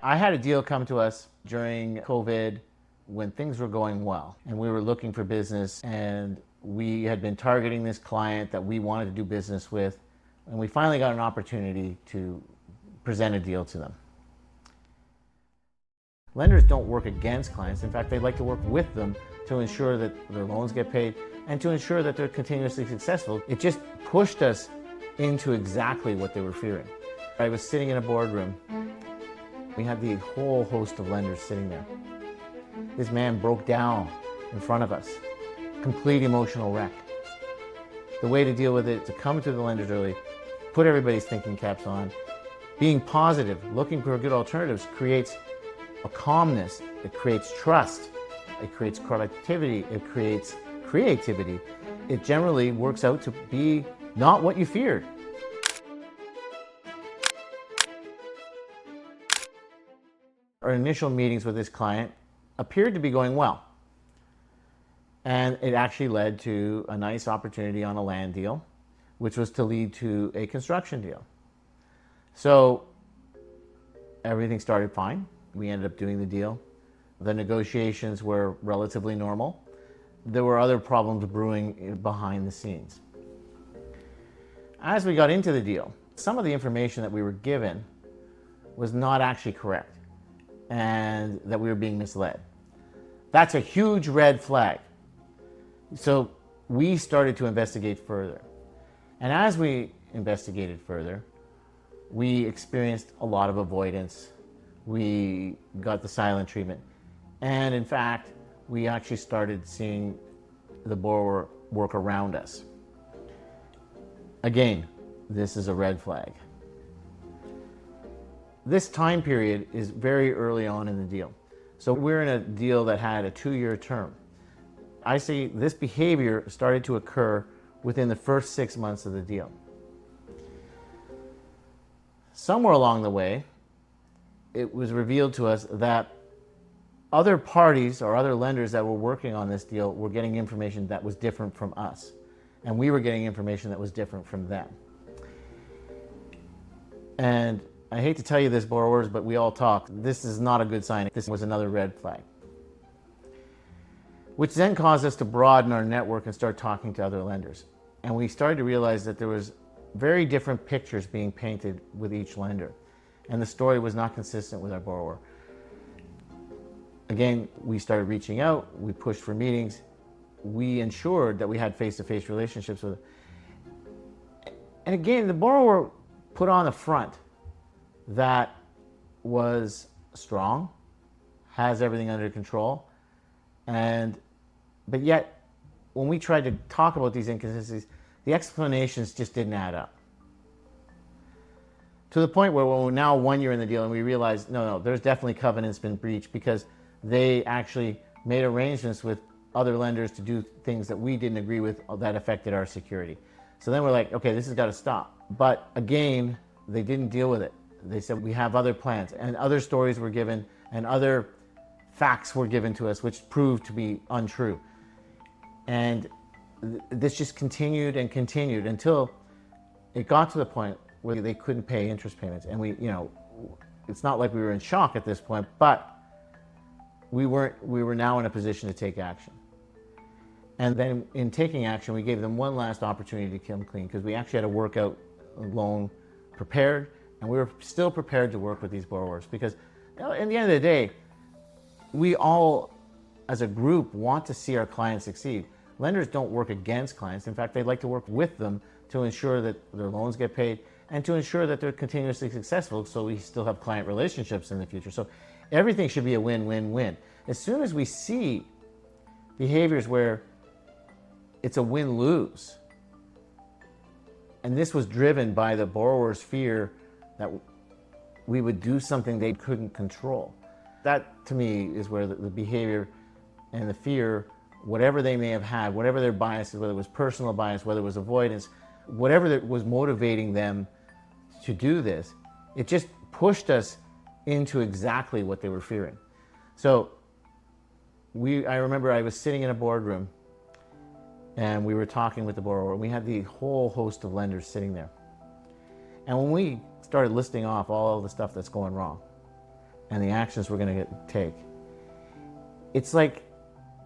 I had a deal come to us during COVID when things were going well and we were looking for business, and we had been targeting this client that we wanted to do business with, and we finally got an opportunity to present a deal to them. Lenders don't work against clients. In fact, they like to work with them to ensure that their loans get paid and to ensure that they're continuously successful. It just pushed us into exactly what they were fearing. I was sitting in a boardroom. We had the whole host of lenders sitting there. This man broke down in front of us, complete emotional wreck. The way to deal with it is to come to the lenders early, put everybody's thinking caps on. Being positive, looking for good alternatives creates a calmness, it creates trust, it creates productivity, it creates creativity. It generally works out to be not what you feared. Our initial meetings with this client appeared to be going well. And it actually led to a nice opportunity on a land deal, which was to lead to a construction deal. So everything started fine. We ended up doing the deal. The negotiations were relatively normal. There were other problems brewing behind the scenes. As we got into the deal, some of the information that we were given was not actually correct, and that we were being misled. That's a huge red flag. So we started to investigate further. And as we investigated further, we experienced a lot of avoidance. We got the silent treatment. And in fact, we actually started seeing the borrower work around us. Again, this is a red flag. This time period is very early on in the deal. So we're in a deal that had a 2-year term. I see this behavior started to occur within the first 6 months of the deal. Somewhere along the way, it was revealed to us that other parties or other lenders that were working on this deal were getting information that was different from us, and we were getting information that was different from them. And I hate to tell you this, borrowers, but we all talk. This is not a good sign. This was another red flag, which then caused us to broaden our network and start talking to other lenders. And we started to realize that there was very different pictures being painted with each lender, and the story was not consistent with our borrower. Again, we started reaching out, we pushed for meetings, we ensured that we had face-to-face relationships with them. And again, the borrower put on a front that was strong, has everything under control, but yet, when we tried to talk about these inconsistencies, the explanations just didn't add up. To the point where we're now 1 year in the deal and we realized, no, there's definitely covenants been breached, because they actually made arrangements with other lenders to do things that we didn't agree with that affected our security. So then we're like, okay, this has got to stop. But again, they didn't deal with it. They said, we have other plans, and other stories were given and other facts were given to us which proved to be untrue. And this just continued and continued until it got to the point where they couldn't pay interest payments. And it's not like we were in shock at this point, but we were now in a position to take action. And then in taking action, we gave them one last opportunity to come clean, because we actually had a workout loan prepared, and we were still prepared to work with these borrowers, because at the end of the day, we all as a group want to see our clients succeed. Lenders don't work against clients. In fact, they like to work with them to ensure that their loans get paid and to ensure that they're continuously successful, so we still have client relationships in the future. So everything should be a win-win-win. As soon as we see behaviors where it's a win-lose, and this was driven by the borrower's fear that we would do something they couldn't control, that to me is where the behavior and the fear, whatever they may have had, whatever their bias is, whether it was personal bias, whether it was avoidance, whatever that was motivating them to do this, it just pushed us into exactly what they were fearing. So I remember I was sitting in a boardroom and we were talking with the borrower. We had the whole host of lenders sitting there. And when we started listing off all the stuff that's going wrong, and the actions we're going to take. It's like,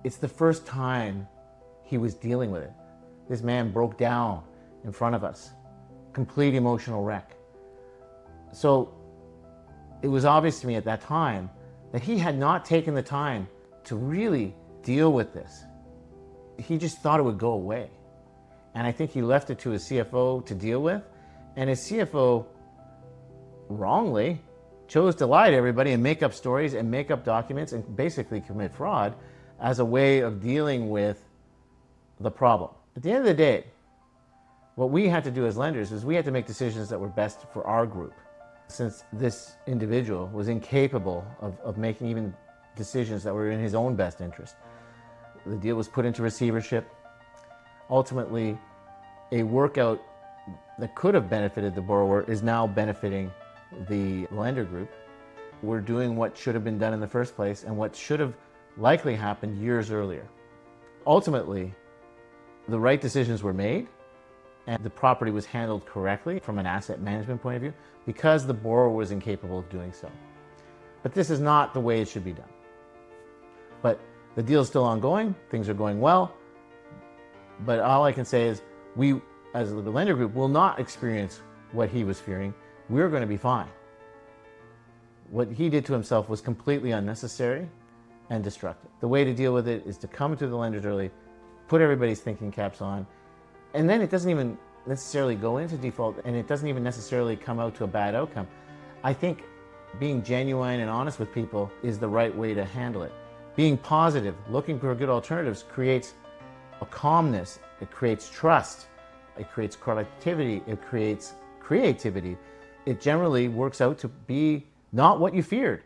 it's the first time he was dealing with it. This man broke down in front of us, complete emotional wreck. So it was obvious to me at that time that he had not taken the time to really deal with this. He just thought it would go away. And I think he left it to his CFO to deal with. And his CFO wrongly chose to lie to everybody and make up stories and make up documents and basically commit fraud as a way of dealing with the problem. At the end of the day, what we had to do as lenders is we had to make decisions that were best for our group. Since this individual was incapable of making even decisions that were in his own best interest, the deal was put into receivership. Ultimately, a workout that could have benefited the borrower is now benefiting the lender group. We're doing what should have been done in the first place and what should have likely happened years earlier. Ultimately, the right decisions were made and the property was handled correctly from an asset management point of view because the borrower was incapable of doing so. But this is not the way it should be done. But the deal is still ongoing, things are going well, but all I can say is we, as the lender group, will not experience what he was fearing. We're going to be fine. What he did to himself was completely unnecessary and destructive. The way to deal with it is to come to the lenders early, put everybody's thinking caps on, and then it doesn't even necessarily go into default and it doesn't even necessarily come out to a bad outcome. I think being genuine and honest with people is the right way to handle it. Being positive, looking for good alternatives creates a calmness, it creates trust, it creates productivity, it creates creativity. It generally works out to be not what you feared.